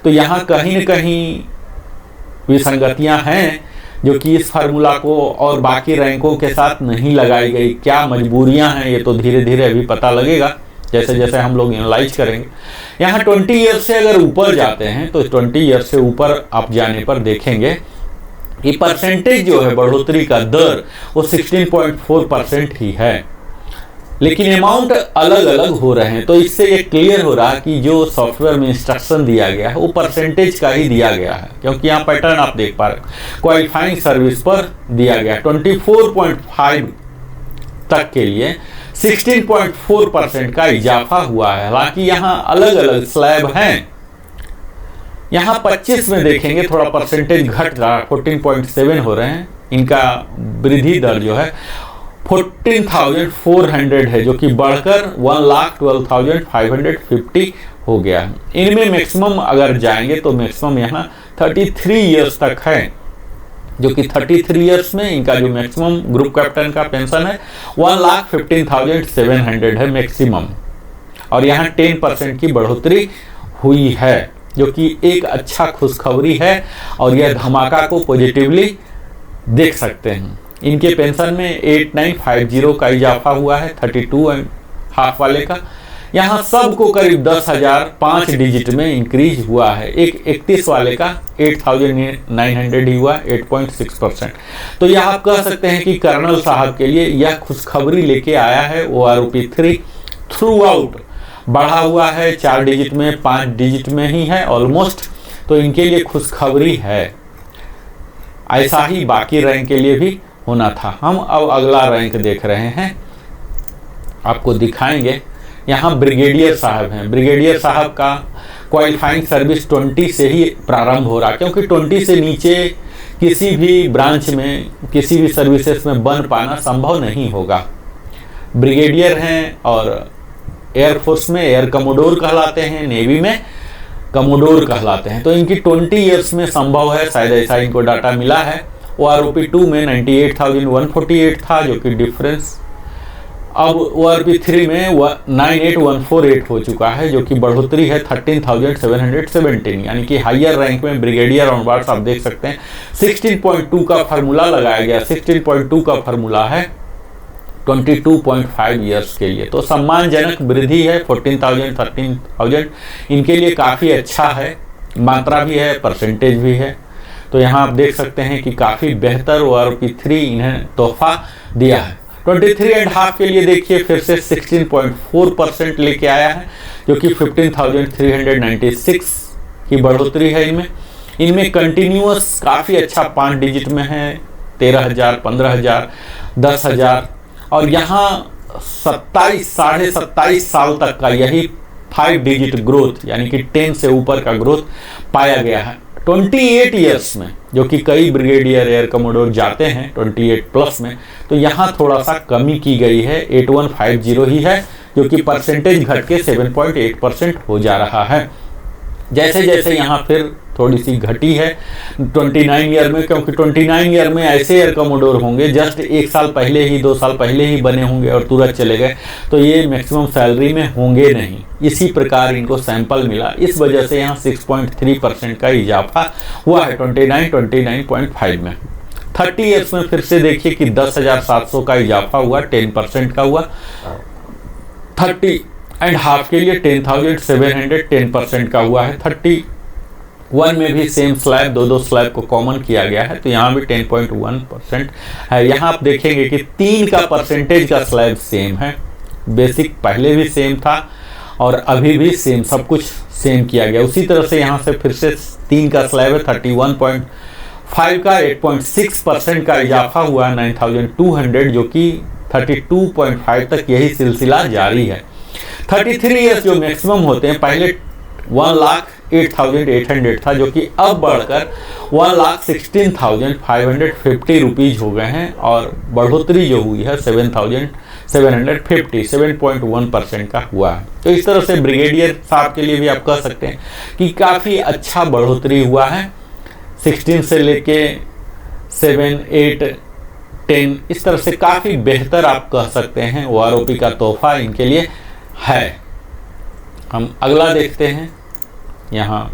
Speaker 1: तो यहाँ कहीं न कहीं विसंगतियां हैं जो कि इस फार्मूला को और बाकी रैंकों के साथ नहीं लगाई गई। क्या मजबूरियां हैं ये तो धीरे धीरे अभी पता लगेगा जैसे जैसे हम लोग एनालाइज करेंगे। यहाँ 20 ईयर से अगर ऊपर जाते हैं तो 20 ईयर से ऊपर आप जाने पर देखेंगे कि परसेंटेज जो है बढ़ोतरी का दर वो 16.4% ही है, लेकिन अमाउंट अलग अलग हो रहे हैं। तो इससे ये क्लियर हो रहा है कि जो सॉफ्टवेयर में इंस्ट्रक्शन दिया गया है वो परसेंटेज का ही दिया गया है, क्योंकि यहाँ पैटर्न आप देख पा रहे हैं क्वालिफाइंग सर्विस पर दिया गया 24.5 तक के लिए 16.4% का इजाफा हुआ है। हालांकि यहाँ अलग अलग स्लैब हैं। यहाँ 25 में देखेंगे थोड़ा परसेंटेज घट रहा, 14.7 हो रहे हैं। इनका वृद्धि दर जो है 14,400 है, जो कि बढ़कर 1,12,550 हो गया है। इनमें मैक्सिमम अगर जाएंगे तो मैक्सिमम यहाँ 33 ईयर्स तक है, जो कि 33 ईयर्स में इनका जो मैक्सिमम ग्रुप कैप्टन का पेंशन है 1,15,700 है मैक्सिमम, और यहाँ 10% की बढ़ोतरी हुई है, जो कि एक अच्छा खुशखबरी है और यह धमाका को पॉजिटिवली देख सकते हैं। इनके पेंशन में 8950 का इजाफा हुआ है 32.5 वाले का। यहाँ सबको करीब 10,000 5 डिजिट में इंक्रीज हुआ है। एक 31 वाले का 8,900 ही हुआ, 8.6%। तो यह आप कह सकते हैं कि कर्नल साहब के लिए यह खुशखबरी लेके आया है। OROP 3 थ्रू आउट बढ़ा हुआ है, 4 डिजिट में, 5 डिजिट में ही है ऑलमोस्ट। तो इनके लिए खुशखबरी है। ऐसा ही बाकी रैंक के लिए भी होना था। हम अब अगला रैंक देख रहे हैं, आपको दिखाएंगे। यहाँ ब्रिगेडियर साहब हैं। ब्रिगेडियर साहब का क्वालिफाइंग सर्विस 20 से ही प्रारंभ हो रहा, क्योंकि 20 से नीचे किसी भी ब्रांच में, किसी भी सर्विसेज में बन पाना संभव नहीं होगा। ब्रिगेडियर हैं और एयरफोर्स में एयर कमोडोर कहलाते हैं, नेवी में कमोडोर कहलाते हैं। तो इनकी 20 ईयर्स में संभव है, शायद ऐसा इनको डाटा मिला है। OROP 2 में 98,148 था, जो कि डिफरेंस अब OROP 3 में 98,148 हो चुका है, जो कि बढ़ोतरी है 13,717, यानी कि हायर रैंक में ब्रिगेडियर ऑनवर्ड्स आप देख सकते हैं। 16.2 का फार्मूला लगाया गया। 16.2 का फार्मूला है 22.5 ईयर्स के लिए। तो सम्मानजनक वृद्धि है 14,000 13,000 इनके लिए काफ़ी अच्छा है, मात्रा भी है, परसेंटेज भी है। तो यहाँ आप देख सकते हैं कि काफ़ी बेहतर OROP 3 इन्हें तोहफा दिया है। 23.5 के लिए देखिए फिर से 16.4% लेके आया है, जो कि 15,396 की बढ़ोतरी है इनमें कंटिन्यूअस काफ़ी अच्छा 5 डिजिट में है, 13,000, 15,000, 10,000, और यहाँ 27 साल तक का यही 5 डिजिट ग्रोथ यानी कि 10 से ऊपर का ग्रोथ पाया गया है 28 ईयर्स में, जो कि कई ब्रिगेडियर एयर कमोडोर जाते हैं 28 प्लस में। तो यहाँ थोड़ा सा कमी की गई है, 8150 ही है, जो कि परसेंटेज घट के 7.8% हो जा रहा है। जैसे जैसे यहाँ फिर थोड़ी सी घटी है 29 ईयर में, क्योंकि 29 ईयर में ऐसे एयर कमोडोर होंगे जस्ट 1 साल पहले ही 2 साल पहले ही बने होंगे और तुरंत चले गए, तो ये मैक्सिमम सैलरी में होंगे नहीं। इसी प्रकार इनको सैंपल मिला, इस वजह से यहाँ 6.3% का इजाफा हुआ है 29.5 में। 30 ईयर्स में फिर से देखिए कि 10,700 का इजाफा हुआ, 10% का हुआ। 30.5 के लिए 10,700 10% का हुआ है। 31 में भी सेम स्लैब, दो स्लैब को कॉमन किया गया है, तो यहाँ भी 10.1% है। यहाँ आप देखेंगे कि 3 का परसेंटेज का स्लैब सेम है, बेसिक पहले भी सेम था और अभी भी सेम, सब कुछ सेम किया गया। उसी तरह से यहाँ से फिर से 3 का स्लैब है, 31.5 का 8.6% का इजाफा हुआ 9,200, जो कि 32.5 तक यही सिलसिला जारी है। 33 ईयर्स जो मैक्सिमम होते हैं, पहले 1,08,800 था, जो कि अब बढ़कर 1,16,550 रुपीज हो गए हैं, और बढ़ोतरी जो हुई है 7,750, 7.1% का हुआ है। तो इस तरह से ब्रिगेडियर साहब के लिए भी आप कह सकते हैं कि काफ़ी अच्छा बढ़ोतरी हुआ है, 16 से लेके 7, 8, 10, इस तरह से काफ़ी बेहतर आप कह सकते हैं OROP का तोहफा इनके लिए है। हम अगला देखते हैं। यहाँ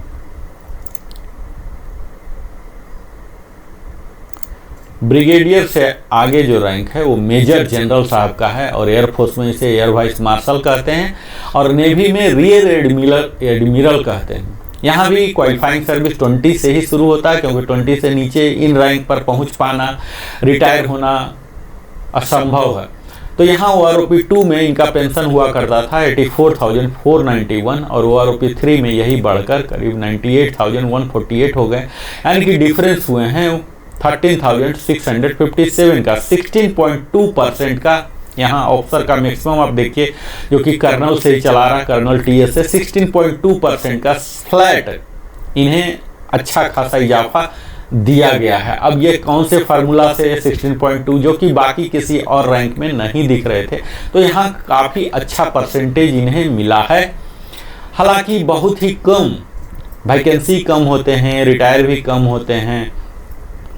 Speaker 1: ब्रिगेडियर से आगे जो रैंक है वो मेजर जनरल साहब का है, और एयरफोर्स में इसे एयर वाइस मार्शल कहते हैं, और नेवी में रियर एडमिरल कहते हैं। यहाँ भी क्वालिफाइंग सर्विस 20 से ही शुरू होता है, क्योंकि 20 से नीचे इन रैंक पर पहुँच पाना, रिटायर होना असंभव है। तो यहाँ OROP 2 में इनका पेंशन हुआ करता था 84,491, और OROP 3 में यही बढ़कर करीब 98,148 हो गए, यानी कि डिफरेंस हुए हैं 13,657 का। 16.2% का यहाँ ऑफिसर का मैक्सिमम आप देखिए, जो कि कर्नल से ही चला रहा, कर्नल TS से 16.2% का फ्लैट इन्हें अच्छा खासा इजाफा दिया गया है। अब ये कौन से फार्मूला से 16.2, जो कि बाकी किसी और रैंक में नहीं दिख रहे थे, तो यहाँ काफ़ी अच्छा परसेंटेज इन्हें मिला है। हालांकि बहुत ही कम वैकेंसी कम होते हैं, रिटायर भी कम होते हैं,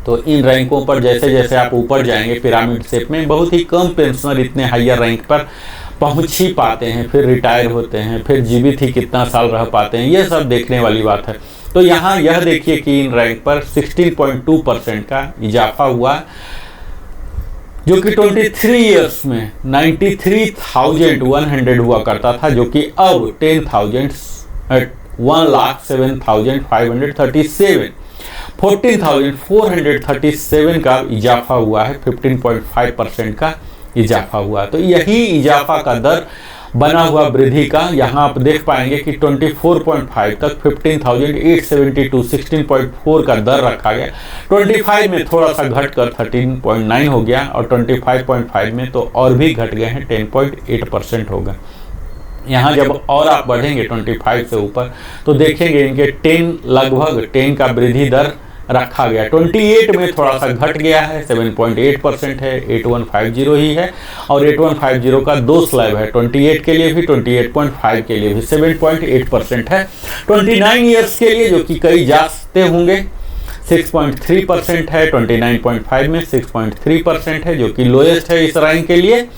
Speaker 1: तो इन रैंकों पर जैसे जैसे आप ऊपर जाएंगे पिरामिड शेप में, बहुत ही कम पेंशनर इतने हायर रैंक पर पहुंच ही पाते हैं, फिर रिटायर होते हैं, फिर जीवित ही कितना साल रह पाते हैं, ये सब देखने वाली बात है। तो यहाँ यह देखिए कि इन रैंक पर 16.2% का इजाफा हुआ, जो कि 23 ईयर्स में 93,100 हुआ करता था, जो कि अब 1,07,537, 14,437 का इजाफा हुआ है, 15.5% का इजाफा हुआ। तो यही इजाफा का दर बना हुआ वृद्धि का यहाँ आप देख पाएंगे कि 24.5 तक 15,872, 16.4 का दर रखा गया। 25 में थोड़ा सा घटकर 13.9 हो गया, और 25.5 में तो और भी घट गए हैं, 10.8% हो गए। यहाँ जब और आप बढ़ेंगे 25 से ऊपर, तो देखेंगे इनके 10 लगभग 10 का वृद्धि दर रखा गया। 28 में थोड़ा सा घट गया है, 7.8% है, 8150 ही है, और 8150 का 2 स्लैब है, 28 के लिए भी 28.5 के लिए भी 7.8% है। 29 ईयर्स के लिए, जो कि कई जाते होंगे, 6.3% है। 29.5 में 6.3% है, जो कि लोएस्ट है इस रैंक के लिए।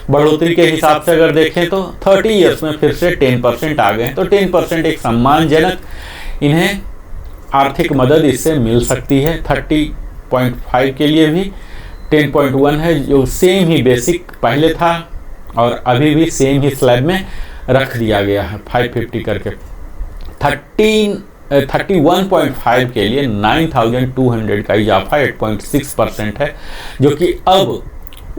Speaker 1: बढ़ोतरी के हिसाब से अगर देखें तो 30 ईयर्स में फिर से 10% आ गए हैं, तो 10% एक सम्मानजनक इन्हें आर्थिक मदद इससे मिल सकती है। 30.5 के लिए भी 10.1 है, जो सेम ही बेसिक पहले था और अभी भी सेम ही स्लैब में रख दिया गया है 550 करके। 31.5 के लिए 9,200 का इजाफा 8.6% है, जो कि अब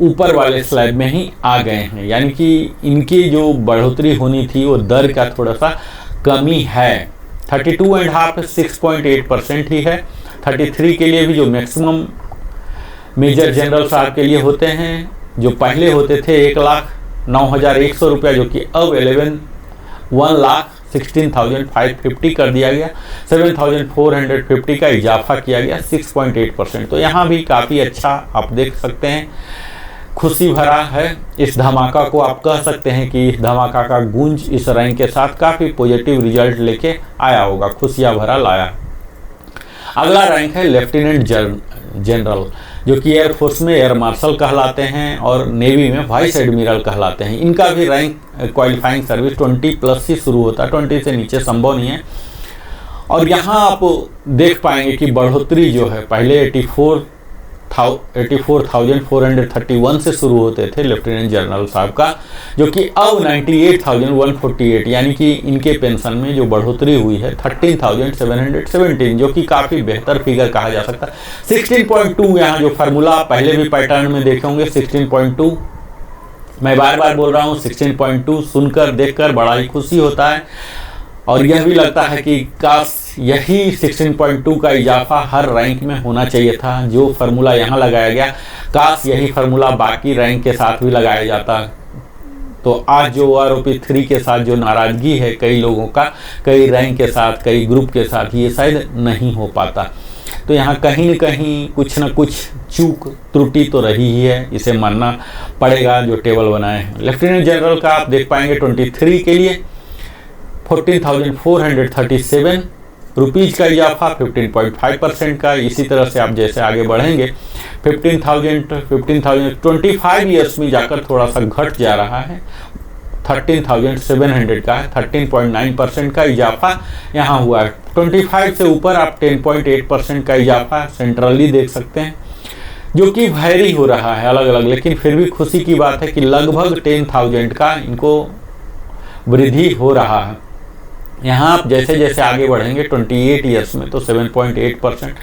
Speaker 1: ऊपर वाले स्लैब में ही आ गए हैं, यानी कि इनकी जो बढ़ोतरी होनी थी वो दर का थोड़ा सा कमी है। 32.5 6.8% ही है। 33 के लिए भी जो मैक्सिमम मेजर जनरल साहब के लिए होते हैं, जो पहले होते थे 1,09,100 रुपया, जो कि अब 1,16,550 कर दिया गया। 7,450 का इजाफा किया गया, 6.8%। तो यहाँ भी काफ़ी अच्छा आप देख सकते हैं, खुशी भरा है। इस धमाका को आप कह सकते हैं कि इस धमाका का गूंज इस रैंक के साथ काफ़ी पॉजिटिव रिजल्ट लेके आया होगा, खुशियाँ भरा लाया। अगला रैंक है लेफ्टिनेंट जनरल, जो कि एयरफोर्स में एयर मार्शल कहलाते हैं और नेवी में वाइस एडमिरल कहलाते हैं। इनका भी रैंक क्वालिफाइंग सर्विस 20+ से शुरू होता है, 20 से नीचे संभव नहीं है। और यहाँ आप देख पाएंगे कि बढ़ोतरी जो है, पहले 84,431 से शुरू होते थे लेफ्टिनेंट जनरल साहब का, जो कि अब 98,148, यानी कि इनके पेंशन में जो बढ़ोतरी हुई है 13,717, जो कि काफ़ी बेहतर फिगर कहा जा सकता है। 16.2 यहाँ जो फार्मूला पहले भी पैटर्न में देखे होंगे, 16.2 मैं बार बार बोल रहा हूँ, 16.2 सुनकर देखकर बड़ा ही खुशी होता है। और यह भी लगता है कि काश यही 16.2 का इजाफा हर रैंक में होना चाहिए था। जो फार्मूला यहाँ लगाया गया, काश यही फार्मूला बाकी रैंक के साथ भी लगाया जाता। तो आज जो OROP 3 के साथ जो नाराज़गी है कई लोगों का, कई रैंक के साथ, कई ग्रुप के साथ, ये शायद नहीं हो पाता। तो यहाँ कहीं न कहीं कुछ न कुछ चूक त्रुटि तो रही ही है, इसे मानना पड़ेगा जो टेबल बनाए हैं। लेफ्टिनेंट जनरल का आप देख पाएंगे 23 के लिए 14,437 रुपीज़ का इजाफा, 15.5% का। इसी तरह से आप जैसे आगे बढ़ेंगे 15,000 25 ईयर्स में जाकर थोड़ा सा घट जा रहा है, 13,700 का है, 13.9% का इजाफा यहाँ हुआ है। 25 से ऊपर आप 10.8% का इजाफा सेंट्रली देख सकते हैं, जो कि वैरी हो रहा है अलग अलग, लेकिन फिर भी खुशी की बात है कि लगभग 10,000 का इनको वृद्धि हो रहा है। यहाँ आप जैसे जैसे आगे बढ़ेंगे 28 ईयर्स में तो 7.8%,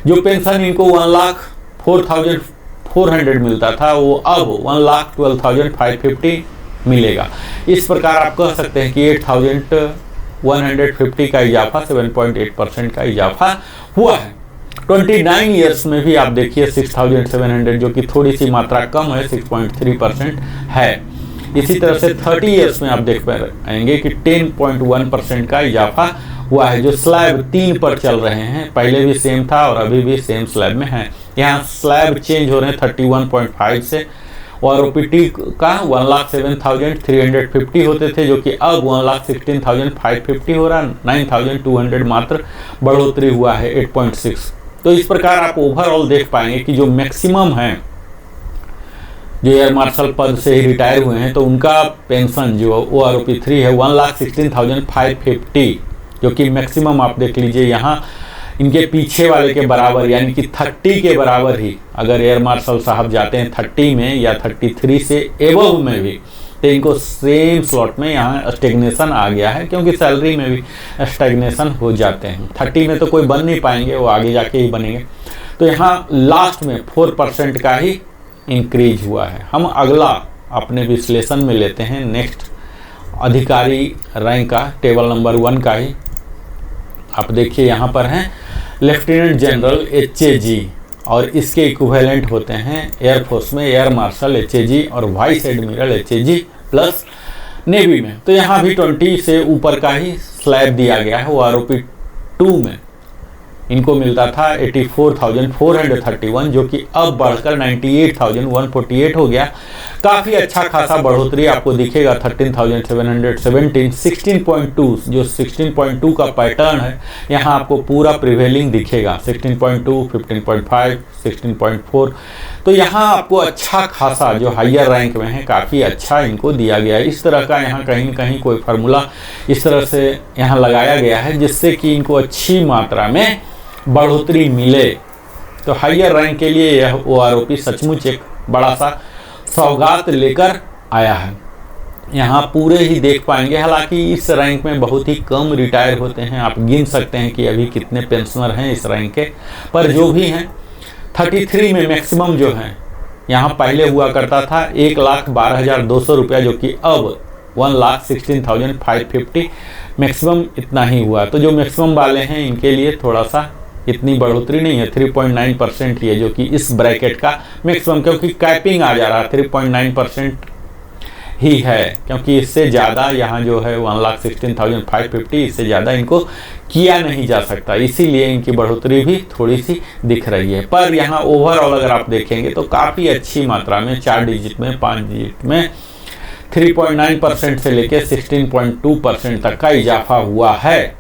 Speaker 1: जो पेंशन इनको 1,04,400 मिलता था वो अब 1,12,550 मिलेगा। इस प्रकार आप कह सकते हैं कि 8,150 का इजाफा, 7.8% का इजाफा हुआ है। 29 ईयर्स में भी आप देखिए 6,700, जो कि थोड़ी सी मात्रा कम है, 6.3% है। इसी तरह से 30 ईयर्स में आप देख पाएंगे कि 10.1% का इजाफा हुआ है, जो स्लैब 3 पर चल रहे हैं। पहले भी सेम था और अभी भी सेम स्लैब में है। यहाँ स्लैब चेंज हो रहे हैं 31.5 से, और OPT का 1,07,350 होते थे, जो कि अब 1,16,550 हो रहा है, 9,200 मात्र बढ़ोतरी हुआ है, 8.6। तो इस प्रकार आप ओवरऑल देख पाएंगे कि जो मैक्सिमम है, जो एयर मार्शल पद से ही रिटायर हुए हैं, तो उनका पेंशन जो OROP 3 है 1,16,550, जो कि मैक्सिमम आप देख लीजिए यहाँ इनके पीछे वाले के बराबर, यानी कि 30 के बराबर ही अगर एयर मार्शल साहब जाते हैं 30 में या 33 से एबव में भी, तो इनको सेम स्लॉट में यहाँ स्टेग्नेशन आ गया है, क्योंकि सैलरी में भी स्टेग्नेशन हो जाते हैं। 30 में तो कोई बन नहीं पाएंगे, वो आगे जाके ही बनेंगे। तो यहाँ लास्ट में 4% का ही इंक्रीज हुआ है। हम अगला अपने विश्लेषण में लेते हैं नेक्स्ट अधिकारी रैंक का, टेबल नंबर 1 का ही। आप देखिए यहाँ पर हैं लेफ्टिनेंट जनरल HAG, और इसके इक्विवेलेंट होते हैं एयरफोर्स में एयर मार्शल HAG और vice admiral HAG plus navy में। तो यहाँ भी 20 से ऊपर का ही स्लैब दिया गया है। OROP 2 में इनको मिलता था 84,431, जो कि अब बढ़कर 98,148 हो गया। काफ़ी अच्छा खासा बढ़ोतरी आपको दिखेगा। 13,717, 16.2, जो 16.2 का पैटर्न है यहाँ आपको पूरा प्रिवेलिंग दिखेगा, 16.2, 15.5, 16.4। तो यहाँ आपको अच्छा खासा जो हायर रैंक में है काफ़ी अच्छा इनको दिया गया है। इस तरह का यहाँ कहीं न कहीं कोई फार्मूला इस तरह से यहाँ लगाया गया है जिससे कि इनको अच्छी मात्रा में बढ़ोतरी मिले। तो हायर रैंक के लिए यह OROP सचमुच एक बड़ा सा सौगात लेकर आया है। यहाँ पूरे ही देख पाएंगे, हालांकि इस रैंक में बहुत ही कम रिटायर होते हैं। आप गिन सकते हैं कि अभी कितने पेंशनर हैं इस रैंक के, पर जो भी हैं 33 में मैक्सिमम जो हैं यहाँ पहले हुआ करता था 1,12,200 रुपया, जो कि अब 1,16,550 मैक्सिमम इतना ही हुआ। तो जो मैक्सिमम वाले हैं इनके लिए थोड़ा सा इतनी बढ़ोतरी नहीं है, 3.9% ही है, जो कि इस ब्रैकेट का मैक्सिमम, क्योंकि कैपिंग आ जा रहा है 3.9% ही है, क्योंकि इससे ज़्यादा यहाँ जो है 1,16,550, इससे ज़्यादा इनको किया नहीं जा सकता, इसीलिए इनकी बढ़ोतरी भी थोड़ी सी दिख रही है। पर यहाँ ओवरऑल अगर आप देखेंगे तो काफ़ी अच्छी मात्रा में 4 डिजिट में 5 डिजिट में 3.9% से लेकर 16.2% तक का इजाफा हुआ है,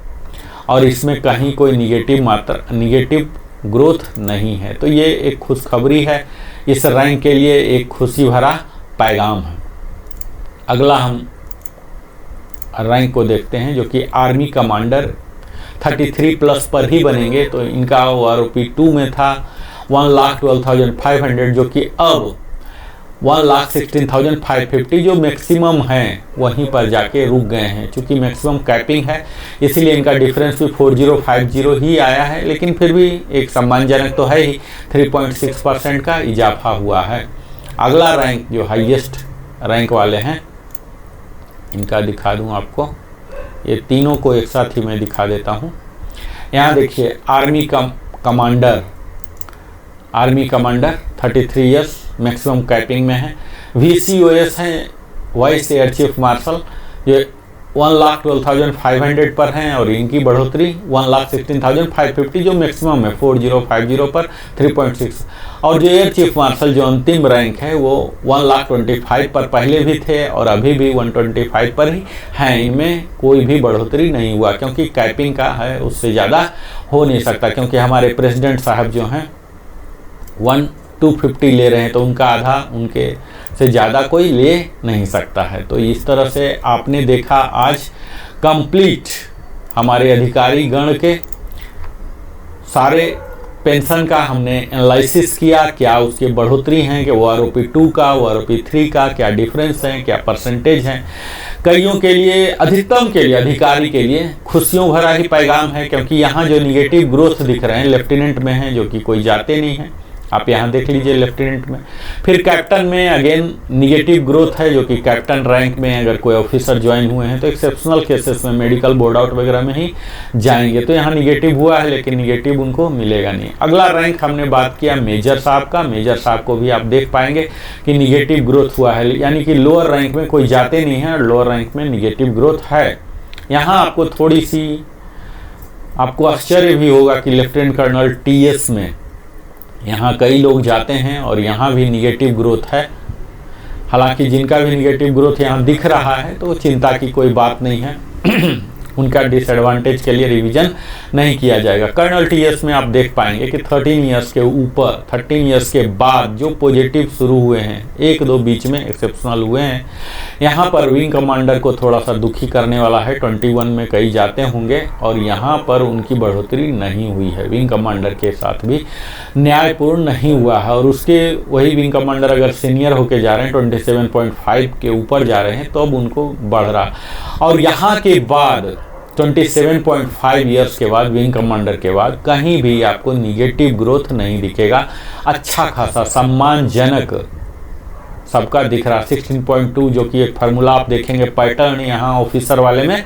Speaker 1: और इसमें कहीं कोई निगेटिव ग्रोथ नहीं है। तो ये एक खुशखबरी है, इस रैंक के लिए एक खुशी भरा पैगाम है। अगला हम रैंक को देखते हैं, जो कि आर्मी कमांडर 33+ पर ही बनेंगे। तो इनका OROP 2 में था 1,12,500, जो कि अब 1,16,550 जो मैक्सिमम है वहीं पर जाके रुक गए हैं। चूँकि मैक्सिमम कैपिंग है इसीलिए इनका डिफरेंस भी 4050 ही आया है, लेकिन फिर भी एक सम्मानजनक तो है ही, 3.6% का इजाफा हुआ है। अगला रैंक जो हाईएस्ट रैंक वाले हैं इनका दिखा दूं आपको, ये तीनों को एक साथ ही मैं दिखा देता हूं। यहाँ देखिए army commander 33 years maximum capping में है। VCOS हैं वाइस एयर चीफ मार्शल, ये 1,12,500 पर हैं, और इनकी बढ़ोतरी 1,16,550 जो मैक्सिमम है 4050 पर 3.6। और जो एयर चीफ मार्शल जो अंतिम रैंक है वो 1,25,000 पर पहले भी थे और अभी भी 125 पर ही हैं। इनमें कोई भी बढ़ोतरी नहीं हुआ, क्योंकि कैपिंग का है, उससे ज़्यादा हो नहीं सकता, क्योंकि हमारे प्रेसिडेंट साहब जो हैं 1,250 ले रहे हैं, तो उनका आधा, उनके से ज़्यादा कोई ले नहीं सकता है। तो इस तरह से आपने देखा आज कंप्लीट हमारे अधिकारी गण के सारे पेंशन का हमने एनालिसिस किया, क्या उसकी बढ़ोतरी हैं, कि OROP 2 का OROP 3 का क्या डिफरेंस है, क्या परसेंटेज है। कईयों के लिए, अधिकतम के लिए, अधिकारी के लिए खुशियों भरा ही पैगाम है, क्योंकि यहाँ जो निगेटिव ग्रोथ दिख रहे हैं लेफ्टिनेंट में हैं, जो कि कोई जाते नहीं हैं। आप यहाँ देख लीजिए लेफ्टिनेंट में। फिर कैप्टन में अगेन निगेटिव ग्रोथ है, जो कि कैप्टन रैंक में अगर कोई ऑफिसर ज्वाइन हुए हैं तो एक्सेप्शनल केसेस में मेडिकल बोर्ड आउट वगैरह में ही जाएंगे। तो यहाँ निगेटिव हुआ है, लेकिन निगेटिव उनको मिलेगा नहीं। अगला रैंक हमने बात किया मेजर साहब का। मेजर साहब को भी आप देख पाएंगे कि निगेटिव ग्रोथ हुआ है, यानी कि लोअर रैंक में कोई जाते नहीं है और लोअर रैंक में निगेटिव ग्रोथ है। यहाँ आपको थोड़ी सी आपको आश्चर्य भी होगा कि लेफ्टिनेंट कर्नल TS में यहाँ कई लोग जाते हैं और यहाँ भी निगेटिव ग्रोथ है। हालांकि जिनका भी निगेटिव ग्रोथ यहाँ दिख रहा है तो चिंता की कोई बात नहीं है, उनका डिसएडवांटेज के लिए रिवीजन नहीं किया जाएगा। कर्नल TS में आप देख पाएंगे कि 13 इयर्स के ऊपर, 13 इयर्स के बाद जो पॉजिटिव शुरू हुए हैं, 1-2 बीच में एक्सेप्शनल हुए हैं। यहाँ पर विंग कमांडर को थोड़ा सा दुखी करने वाला है, 21 में कई जाते होंगे और यहाँ पर उनकी बढ़ोतरी नहीं हुई है। विंग कमांडर के साथ भी न्यायपूर्ण नहीं हुआ है, और उसके वही विंग कमांडर अगर सीनियर होके जा रहे हैं 27.5 के ऊपर जा रहे हैं तो अब उनको बढ़ रहा। और यहाँ के बाद 27.5 ईयर्स के बाद विंग कमांडर के बाद कहीं भी आपको निगेटिव ग्रोथ नहीं दिखेगा। अच्छा खासा सम्मानजनक सबका दिख रहा। 16.2 जो कि एक फार्मूला आप देखेंगे पैटर्न यहाँ ऑफिसर वाले में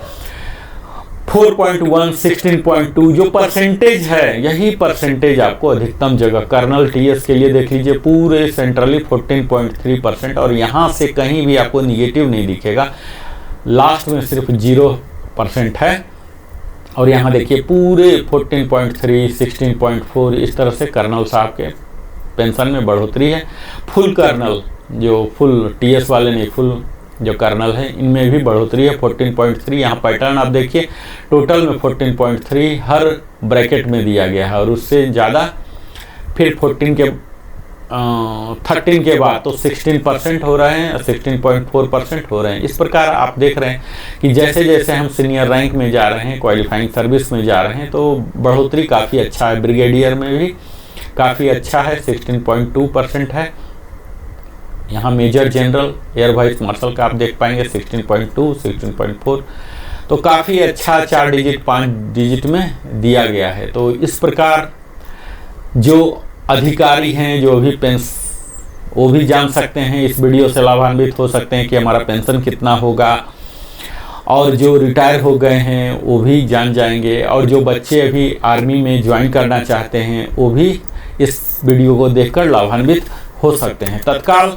Speaker 1: 4.1, 16.2 जो परसेंटेज है, यही परसेंटेज आपको अधिकतम जगह कर्नल TS के लिए देख लीजिए, पूरे सेंट्रली 14.3%, और यहाँ से कहीं भी आपको निगेटिव नहीं दिखेगा। लास्ट में सिर्फ 0% है, और यहाँ देखिए पूरे 14.3, 16.4 इस तरह से कर्नल साहब के पेंशन में बढ़ोतरी है। फुल कर्नल जो फुल TS वाले नहीं, फुल जो कर्नल है इनमें भी बढ़ोतरी है 14.3। यहाँ पैटर्न आप देखिए टोटल में 14.3 हर ब्रैकेट में दिया गया है, और उससे ज़्यादा फिर 13 के बाद तो 16% हो रहे हैं, 16.4% हो रहे हैं। इस प्रकार आप देख रहे हैं कि जैसे जैसे हम सीनियर रैंक में जा रहे हैं, क्वालिफाइंग सर्विस में जा रहे हैं, तो बढ़ोतरी काफ़ी अच्छा है। ब्रिगेडियर में भी काफ़ी अच्छा है, 16.2% है। यहाँ major general air vice marshal का आप देख पाएंगे 16.2, 16.4, तो काफ़ी अच्छा 4 डिजिट 5 डिजिट में दिया गया है। तो इस प्रकार जो अधिकारी हैं, जो भी वो भी जान सकते हैं, इस वीडियो से लाभान्वित हो सकते हैं कि हमारा पेंशन कितना होगा। और जो रिटायर हो गए हैं वो भी जान जाएंगे, और जो बच्चे अभी आर्मी में ज्वाइन करना चाहते हैं वो भी इस वीडियो को देखकर लाभान्वित हो सकते हैं। तत्काल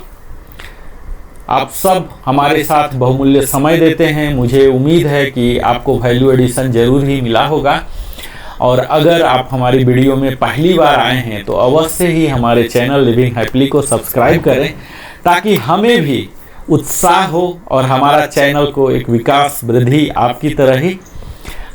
Speaker 1: आप सब हमारे साथ बहुमूल्य समय देते हैं, मुझे उम्मीद है कि आपको वैल्यू एडिशन जरूर ही मिला होगा। और अगर आप हमारी वीडियो में पहली बार आए हैं तो अवश्य ही हमारे चैनल लिविंग हैप्पीली को सब्सक्राइब करें, ताकि हमें भी उत्साह हो और हमारा चैनल को एक विकास वृद्धि आपकी तरह ही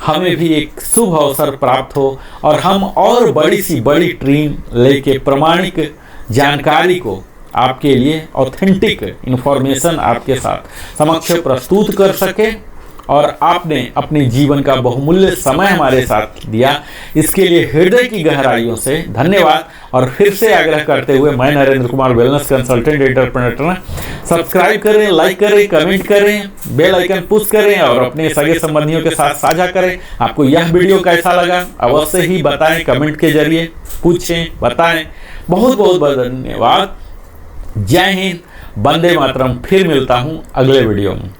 Speaker 1: हमें भी एक शुभ अवसर प्राप्त हो, और हम और बड़ी सी बड़ी टीम लेके प्रामाणिक जानकारी को आपके लिए ऑथेंटिक इन्फॉर्मेशन आपके साथ समक्ष प्रस्तुत कर सके। और आपने अपने जीवन का बहुमूल्य समय हमारे साथ दिया, इसके लिए हृदय की गहराइयों से धन्यवाद। और फिर से आग्रह करते हुए मैं Narendra Kumar, wellness consultant entrepreneur, subscribe करें, लाइक करें, कमेंट करें, बेल आइकन पुश करें और अपने सगे संबंधियों के साथ साझा करें। आपको यह वीडियो कैसा लगा अवश्य ही बताएं, कमेंट के जरिए पूछें, बताएं। बहुत बहुत धन्यवाद। जय हिंद, वंदे मातरम। फिर मिलता हूँ अगले वीडियो में।